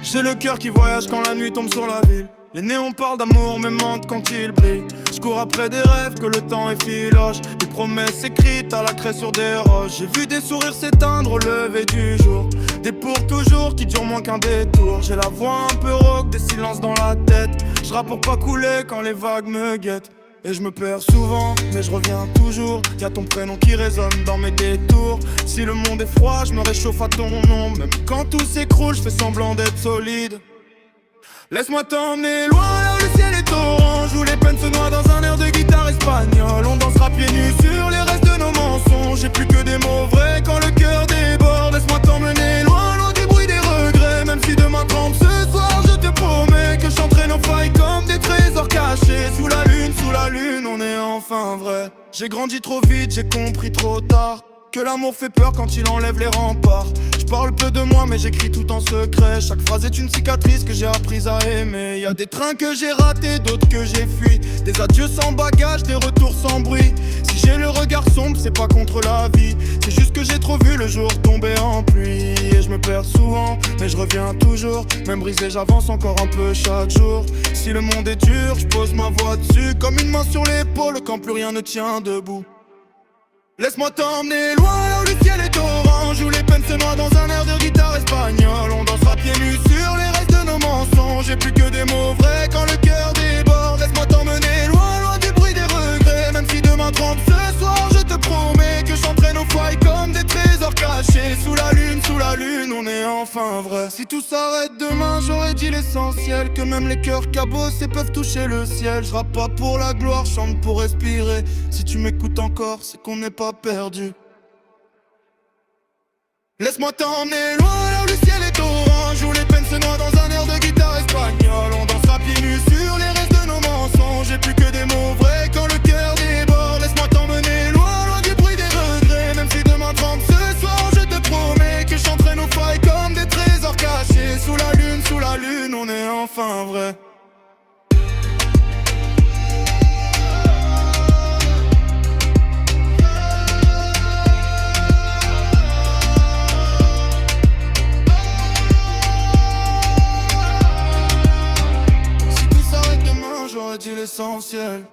J'ai le cœur qui voyage quand la nuit tombe sur la ville. Les néons parlent d'amour mais mentent quand ils brillent. Je cours après des rêves que le temps effiloche. Des promesses écrites à la craie sur des roches. J'ai vu des sourires s'éteindre au lever du jour. Des pour toujours qui durent moins qu'un détour. J'ai la voix un peu rauque, des silences dans la tête. Je rappe pour pas couler quand les vagues me guettent. Et je me perds souvent, mais je reviens toujours. Y'a ton prénom qui résonne dans mes détours. Si le monde est froid, je me réchauffe à ton nom. Même quand tout s'écroule, je fais semblant d'être solide. Laisse-moi t'emmener loin là où le ciel est orange, où les peines se noient dans un air de guitare espagnole. On dansera pieds nus sur les restes de nos mensonges. J'ai plus que des mots vrais quand le cœur déborde. Laisse-moi t'emmener loin, loin du bruit des regrets. Même si demain tremble ce soir, je te promets que je chanterai nos failles comme des trésors cachés. Sous la lune, on est enfin vrai. J'ai grandi trop vite, j'ai compris trop tard que l'amour fait peur quand il enlève les remparts. Je parle peu de moi mais j'écris tout en secret. Chaque phrase est une cicatrice que j'ai apprise à aimer. Y'a des trains que j'ai ratés, d'autres que j'ai fui. Des adieux sans bagage, des retours sans bruit. Si j'ai le regard sombre, c'est pas contre la vie. C'est juste que j'ai trop vu le jour tomber en pluie. Et je me perds souvent, mais je reviens toujours. Même brisé, j'avance encore un peu chaque jour. Si le monde est dur, je pose ma voix dessus. Comme une main sur l'épaule quand plus rien ne tient debout. Laisse-moi t'emmener loin là où le ciel est orange, où les peines se noient dans un air de guitare espagnole. On dansera pieds nus sur les restes de nos mensonges. J'ai plus que des mots vrais quand le cœur déborde. Laisse-moi t'emmener loin, loin du bruit des regrets. Même si demain tremble ce soir, je te promets que je chanterai nos failles comme des trésors cachés. Sous la lune, on est enfin vrai. Si tout s'arrête demain, j'aurais dit l'essentiel. Que même les cœurs cabossés peuvent toucher le ciel. Je rappe pas pour la gloire, je chante pour respirer. Si tu m'écoutes encore, c'est qu'on n'est pas perdu. Laisse-moi t'emmener loin là où le ciel est orange, où les peines se noient dans un air de guitare espagnole. On dansera pieds nus sur les restes de nos mensonges. J'ai plus que des mots vrais quand le cœur déborde. Laisse-moi t'emmener loin, loin du bruit des regrets. Même si demain tremble ce soir, je te promets que je chanterai nos failles comme des trésors cachés. Sous la lune, on est enfin vrai. J'aurais dit l'essentiel.